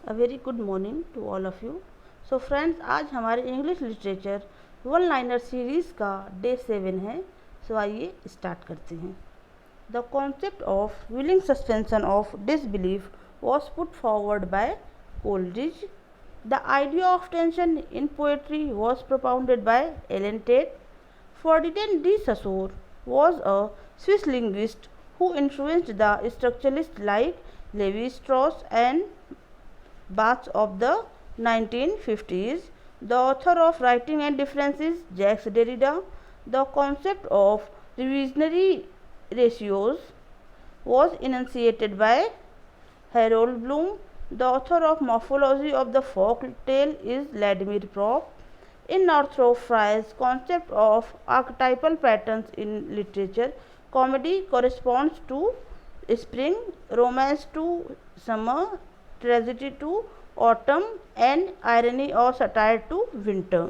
A very good morning to all of you. So friends, आज हमारे English literature one liner series का day 7 है. सो आइए start करते हैं. The concept of willing suspension of disbelief was put forward by Coleridge. The idea of tension in poetry was propounded by Ellen Tate. Ferdinand de Saussure was a Swiss linguist who influenced the structuralists like Lévi-Strauss and Barthes of the 1950s. The author of Writing and Differences, Jacques Derrida. The concept of revisionary ratios was enunciated by Harold Bloom. The author of Morphology of the Folk Tale is Vladimir Propp. In Northrop Frye's concept of archetypal patterns in literature, comedy corresponds to spring, romance to summer, tragedy to autumn, and irony or satire to winter.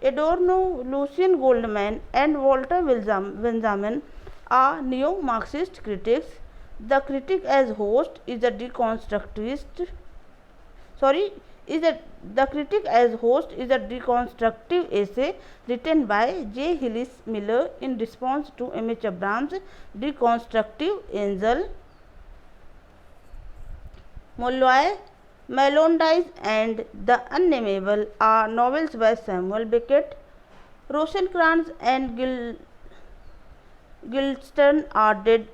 Adorno, Lucien Goldman, and Walter Benjamin are neo-Marxist critics. The critic as host is a deconstructivist. Sorry, is a the critic as host is a deconstructive essay written by J. Hillis Miller in response to M. H. Abrams' deconstructive Angel. Molloy, Malondise, and The Unnameable are novels by Samuel Beckett. Rosencrantz and Guildenstern are dead,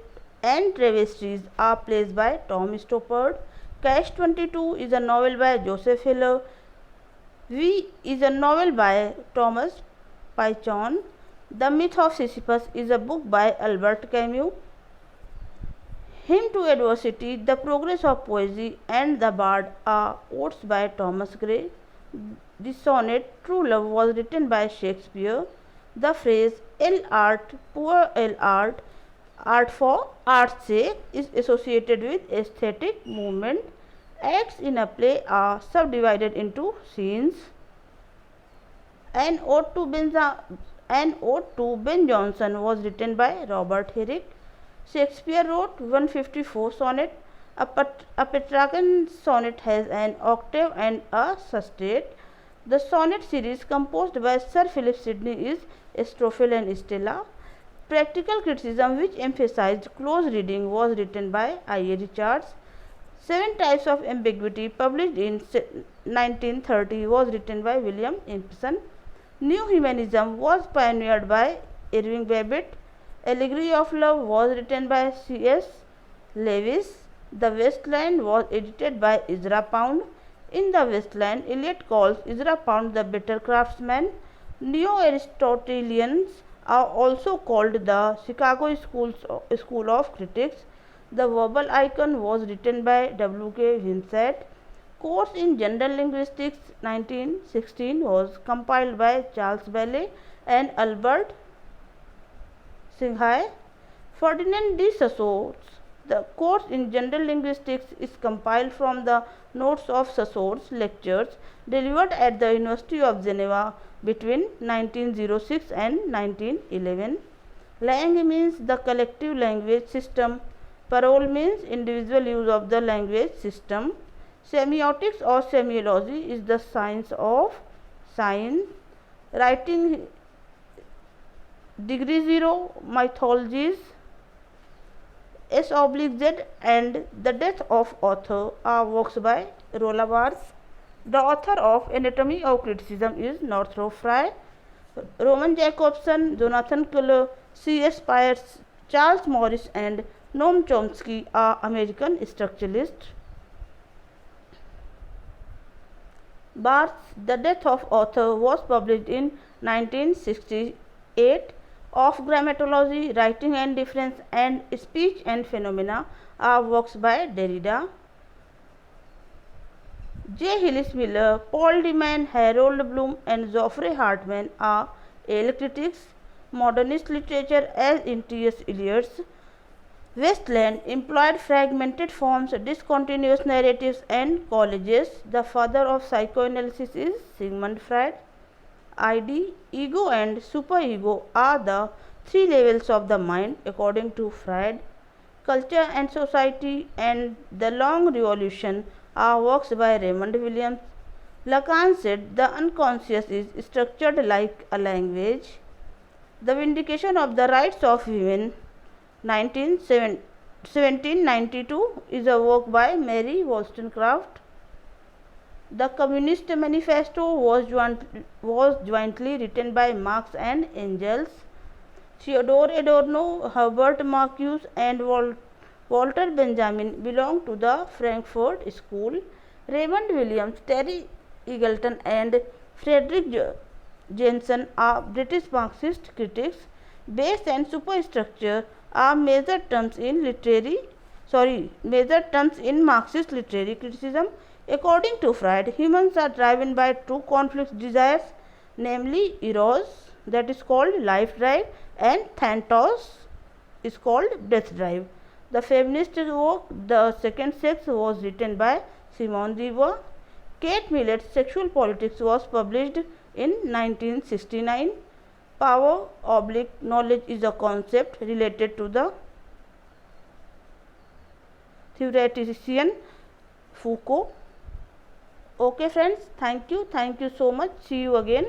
and Travesties are plays by Tom Stoppard. Catch-22 is a novel by Joseph Heller. V is a novel by Thomas Pynchon. The Myth of Sisyphus is a book by Albert Camus. Hymn to Adversity, The Progress of Poesy, and The Bard are odes by Thomas Gray. The sonnet True Love was written by Shakespeare. The phrase ill art, poor ill art, art for art's sake is associated with aesthetic movement. Acts in a play are subdivided into scenes. An ode to Ben Jonson was written by Robert Herrick. Shakespeare wrote 154 sonnet. A Petrarchan sonnet has an octave and a sestet. The sonnet series composed by Sir Philip Sidney is Astrophel and Stella. Practical criticism, which emphasized close reading, was written by I.A. Richards. Seven Types of Ambiguity, published in 1930, was written by William Empson. New Humanism was pioneered by Irving Babbitt. Allegory of Love was written by C.S. Lewis. The Wasteland was edited by Ezra Pound. In The Wasteland, Eliot calls Ezra Pound the better craftsman. Neo-Aristotelians are also called the Chicago School of Critics. The Verbal Icon was written by W.K. Vinsat. Course in General Linguistics 1916 was compiled by Charles Bailey and Albert Singhai. Ferdinand de Saussure. The course in General Linguistics is compiled from the notes of Saussure's lectures delivered at the University of Geneva between 1906 and 1911. Langue means the collective language system. Parole means individual use of the language system. Semiotics or semiology is the science of sign. Writing Degree Zero, Mythologies, S/Z, and The Death of Author are works by Roland Barthes. The author of Anatomy of Criticism is Northrop Frye. Roman Jacobson, Jonathan Culler, C.S. Peirce, Charles Morris, and Noam Chomsky are American structuralists. Barthes' The Death of Author was published in 1968. Of Grammatology, Writing and Difference, and Speech and Phenomena are works by Derrida. J. Hillis Miller, Paul Deman, Harold Bloom, and Geoffrey Hartman are Yale critics. Modernist literature as in T.S. Eliot's Wasteland employed fragmented forms, discontinuous narratives, and collages. The father of psychoanalysis is Sigmund Freud. ID, ego, and superego are the three levels of the mind according to Freud. Culture and Society and The Long Revolution are works by Raymond Williams. Lacan said the unconscious is structured like a language. The Vindication of the Rights of Women, 1792, is a work by Mary Wollstonecraft. The Communist Manifesto was jointly written by Marx and Engels. Theodore Adorno, Herbert Marcuse, and Walter Benjamin belonged to the Frankfurt School. Raymond Williams, Terry Eagleton, and Frederick Jensen are British Marxist critics. Base and superstructure are major terms in Marxist literary criticism. According to Freud, humans are driven by two conflict desires, namely eros, that is called life drive, and thanatos is called death drive. The feminist work The Second Sex was written by Simone de Beauvoir. Kate Millet's Sexual Politics was published in 1969. Power / knowledge is a concept related to the theoretician Foucault. Okay friends, thank you so much. See you again.